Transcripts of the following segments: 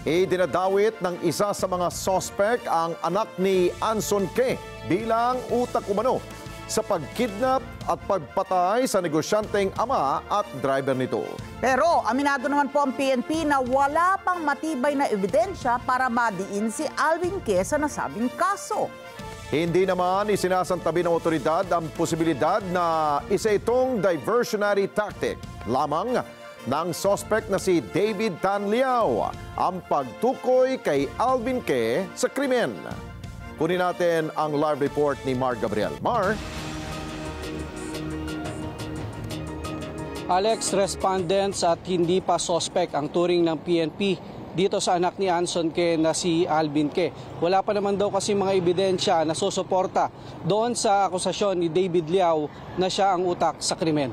Idinadawit ng isa sa mga sospek ang anak ni Anson Ke bilang utak umano sa pagkidnap at pagpatay sa negosyanteng ama at driver nito. Pero aminado naman po ang PNP na wala pang matibay na ebidensya para madiin si Alvin Ke sa nasabing kaso. Hindi naman isinasantabi ng otoridad ang posibilidad na isa itong diversionary tactic lamang ng sospek na si David Tan Liao ang pagtukoy kay Alvin Ke sa krimen. Kunin natin ang live report ni Mar Gabriel. Mar? Alex, respondents at hindi pa sospek ang turing ng PNP dito sa anak ni Anson Ke na si Alvin Ke. Wala pa naman daw kasi mga ebidensya na susuporta doon sa akusasyon ni David Liao na siya ang utak sa krimen.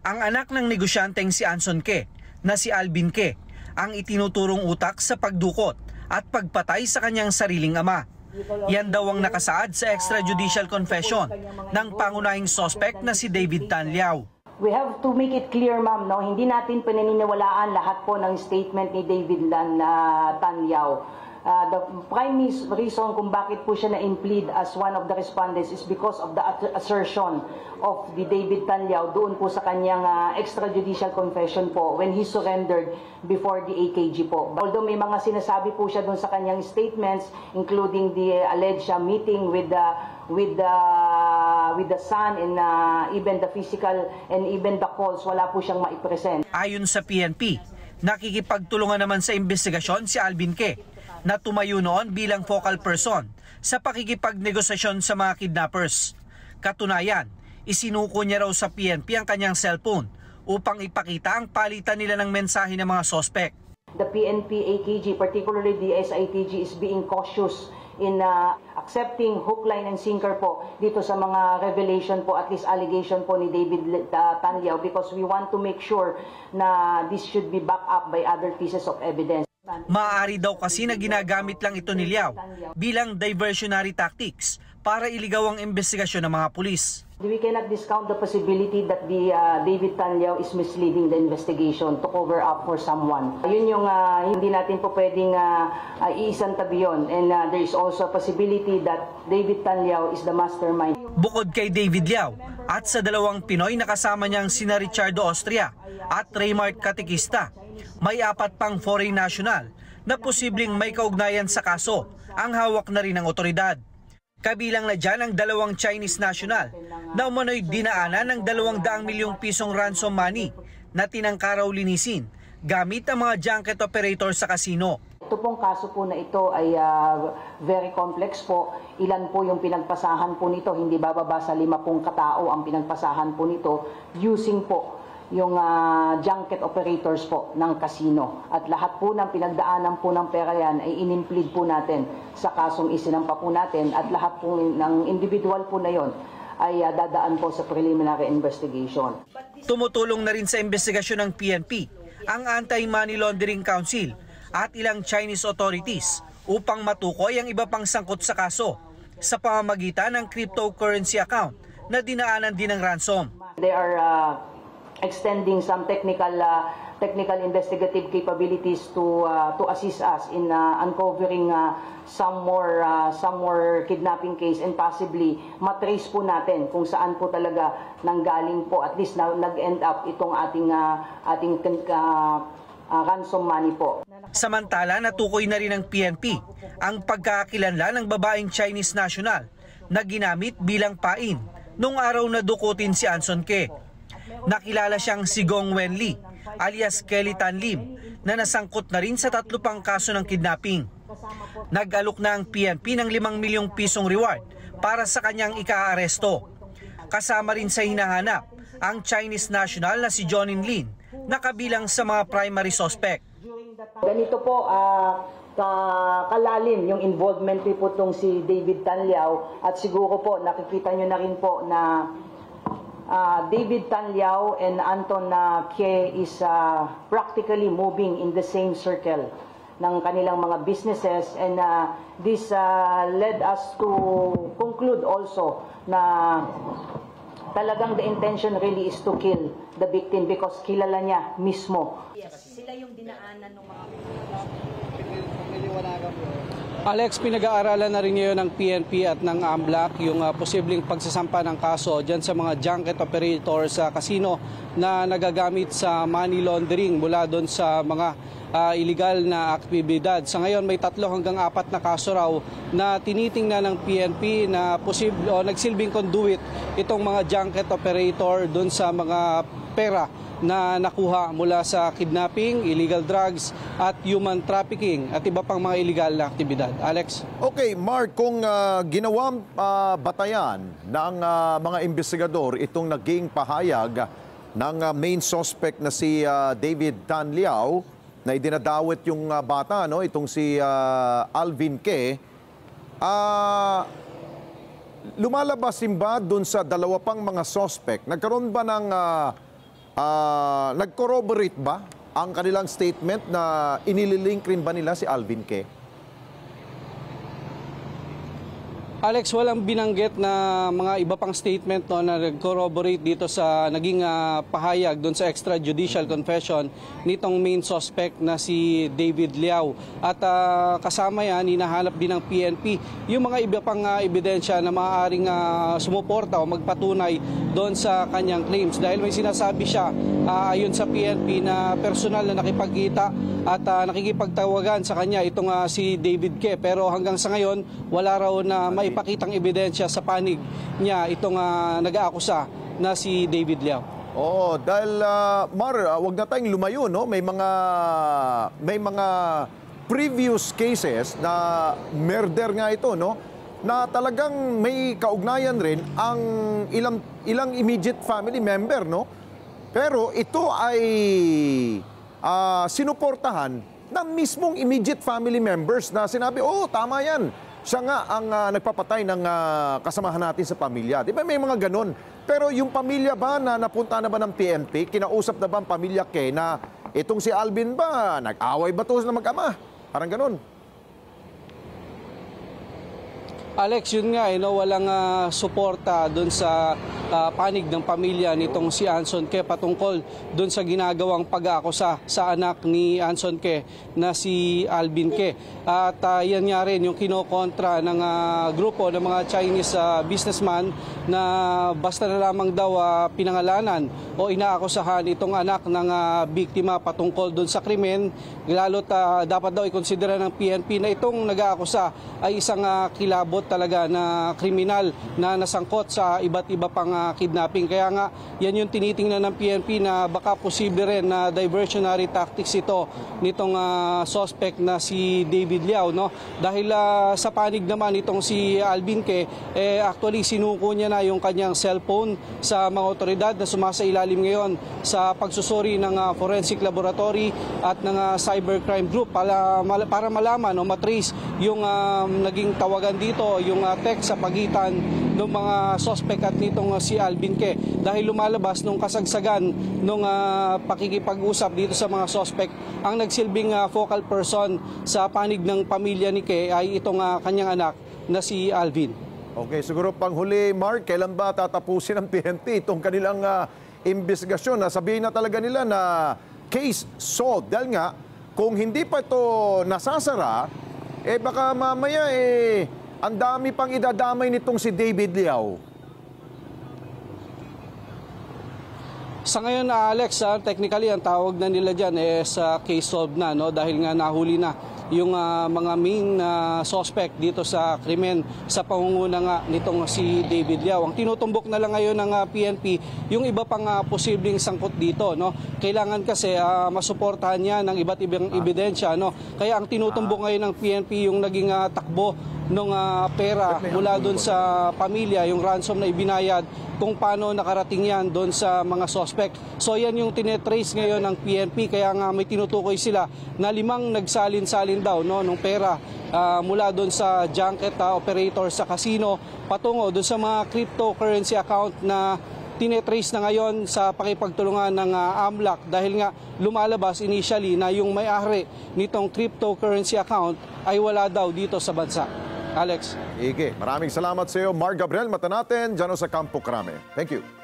Ang anak ng negosyanteng si Anson Ke na si Alvin Ke ang itinuturong utak sa pagdukot at pagpatay sa kanyang sariling ama. Yan daw ang nakasaad sa extrajudicial confession ng pangunahing suspect na si David Tan Liao. We have to make it clear, ma'am, no? Hindi natin paniniwalaan lahat po ng statement ni David Tan Liao. The prime reason kung bakit po siya na-implead as one of the respondents is because of the assertion of the David Tan Liao doon po sa kanyang extrajudicial confession po when he surrendered before the AKG po. Although may mga sinasabi po siya doon sa kanyang statements, including the alleged meeting with the son and even the physical and even the calls, wala po siyang maipresent. Ayon sa PNP, nakikipagtulungan naman sa investigasyon si Alvin Ke na tumayo noon bilang focal person sa pakikipagnegosasyon sa mga kidnappers. Katunayan, isinuko niya raw sa PNP ang kanyang cellphone upang ipakita ang palitan nila ng mensahe ng mga sospek. The PNP AKG, particularly the SITG, is being cautious in accepting hook, line, and sinker po dito sa mga revelation po, at least allegation po ni David Tan Liao, because we want to make sure na this should be backed up by other pieces of evidence. Maaari daw kasi na ginagamit lang ito ni Liao bilang diversionary tactics para iligaw ang investigasyon ng mga pulis. We cannot discount the possibility that the David Tan Liao is misleading the investigation to cover up for someone. Yun yung hindi natin po pwedeng iisantabi yun. And there is also a possibility that David Tan Liao is the mastermind. Bukod kay David Liao at sa dalawang Pinoy na kasama niyang sina Richardo Austria at Raymart Katikista, may 4 pang foreign national na posibleng may kaugnayan sa kaso ang hawak na rin ng otoridad. Kabilang na dyan ang 2 Chinese national na umano'y dinaanan ng 200 milyong pisong ransom money na tinangka raw linisin gamit ang mga junket operator sa casino. Ito pong kaso po na ito ay very complex po. Ilan po yung pinagpasahan po nito? Hindi bababa sa 50 katao ang pinagpasahan po nito using po yung junket operators po ng casino. At lahat po ng pinagdaanan po ng pera yan ay inimplead po natin sa kasong isinampa po natin, at lahat po ng individual po na yon ay dadaan po sa preliminary investigation. Tumutulong na rin sa investigasyon ng PNP ang Anti-Money Laundering Council at ilang Chinese authorities upang matukoy ang iba pang sangkot sa kaso sa pamamagitan ng cryptocurrency account na dinaanan din ng ransom. They are extending some technical investigative capabilities to assist us in uncovering some more kidnapping case, and possibly matrace po natin kung saan po talaga nanggaling po, at least nag-end up itong ating ransom money po. Samantala, natukoy na rin ng PNP ang pagkakakilanlan ng babaeng Chinese national na ginamit bilang pain nung araw na dukutin si Anson Ke. Nakilala siyang si Gong Wenli alias Kelly Tan Lim na nasangkot na rin sa 3 pang kaso ng kidnapping. Nag-alok na ang PNP ng 5 milyong pisong reward para sa kanyang ika-aresto. Kasama rin sa hinahanap ang Chinese national na si Jonin Lin na kabilang sa mga primary suspect. Ganito po kalalim yung involvement po itong si David Tan Liao, at siguro po nakikita nyo na rin po na David Tan Liao and Anton Ke is practically moving in the same circle ng kanilang mga businesses, and this led us to conclude also na talagang the intention really is to kill the victim because kilala niya mismo. nila yung dinaanan ng mga Alex, pinag-aaralan na rin ngayon ng PNP at ng AMLAC yung posibleng pagsasampa ng kaso dyan sa mga junket operators sa casino na nagagamit sa money laundering mula doon sa mga illegal na aktibidad. Sa ngayon may 3 hanggang 4 na kaso raw na tinitingnan ng PNP na posible o nagsilbing conduit itong mga junket operator doon sa mga pera na nakuha mula sa kidnapping, illegal drugs at human trafficking at iba pang mga illegal na aktibidad. Alex? Okay, Mark, kung ginawang batayan ng mga investigador itong naging pahayag ng main suspect na si David Tan Liao na idinadawit yung bata, no? Itong si Alvin Ke, lumalabas din ba dun sa 2 pang mga suspect? Nagkaroon ba ng nag-corroborate ba ang kanilang statement na inililink rin ba nila si Alvin Ke? Alex, walang binanggit na mga iba pang statement no, na nag-corroborate dito sa naging pahayag doon sa extrajudicial confession nitong main suspect na si David Liao. At kasama yan, hinahanap din ng PNP yung mga iba pang ebidensya na maaaring sumuporta o magpatunay doon sa kanyang claims. Dahil may sinasabi siya ayon sa PNP na personal na nakipagkita at nakikipagtawagan sa kanya itong si David Ke. Pero hanggang sa ngayon, wala raw na maipakitang ebidensya sa panig niya itong nag-aakusa na si David Liao. Oo, dahil Mar, wag na tayong lumayo, no? May mga previous cases na murder nga ito, no? Na talagang may kaugnayan rin ang ilang immediate family member, no? Pero ito ay sinuportahan ng mismong immediate family members na sinabi, oh, tama yan. Siya nga ang nagpapatay ng kasamahan natin sa pamilya. Di ba may mga ganon? Pero yung pamilya ba na napunta na ba ng PNP, kinausap na ba ang pamilya Ke na itong si Alvin ba, nag-away ba ito na mag-ama? Parang ganon. Alex, yun nga, walang suporta doon sa panig ng pamilya nitong si Anson Ke patungkol doon sa ginagawang pag-aakusa sa anak ni Anson Ke na si Alvin Ke. At yan nga rin yung kinokontra ng grupo ng mga Chinese businessman na basta na lamang daw pinangalanan o inaakusahan itong anak ng biktima patungkol doon sa krimen, lalo't dapat daw ikonsidera ng PNP na itong nag-aakusa ay isang kilabot talaga na kriminal na nasangkot sa iba't iba pang kidnapping. Kaya nga, yan yung tinitingnan ng PNP na baka posible rin na diversionary tactics ito nitong suspect na si David Liao, no? Dahil sa panig naman itong si Alvin Ke, actually sinuko niya na yung kanyang cellphone sa mga otoridad na sumasailalim ngayon sa pagsusuri ng forensic laboratory at ng cybercrime group para malaman o matrace yung naging tawagan dito, yung text sa pagitan ng mga suspect at nitong si Alvin Ke. Dahil lumalabas nung kasagsagan nung pakikipag-usap dito sa mga suspect, ang nagsilbing focal person sa panig ng pamilya ni Ke ay itong kanyang anak na si Alvin. Okay, siguro panghuli, Mark, kailan ba tatapusin ng PNP itong kanilang investigasyon? Sabihin na talaga nila na case solved. Dahil nga, kung hindi pa ito nasasara, baka mamaya ang dami pang idadamay nitong si David Liao. Sa ngayon, Alex, technically ang tawag na nila dyan sa case solved na, no? Dahil nga nahuli na yung mga main suspect dito sa krimen sa pangunguna nga nitong si David Liao. Ang tinutumbok na lang ngayon ng PNP yung iba pang posibleng sangkot dito, no? Kailangan kasi masuportahan niya ng iba't ibang ebidensya, no? Kaya ang tinutumbok ngayon ng PNP yung naging takbo ng pera mula doon sa pamilya, yung ransom na ibinayad, kung paano nakarating yan doon sa mga suspect. So yan yung tinetrace ngayon ng PNP, kaya nga may tinutukoy sila na 5 nagsalin-salin daw, no, ng pera mula doon sa junket operator sa casino patungo doon sa mga cryptocurrency account na tinetrace na ngayon sa pakipagtulungan ng AMLAC, dahil nga lumalabas initially na yung may-ari nitong cryptocurrency account ay wala daw dito sa bansa. Alex. Maraming salamat sa iyo, Mark Gabriel Matanaten, dyan sa Campo Crame. Thank you.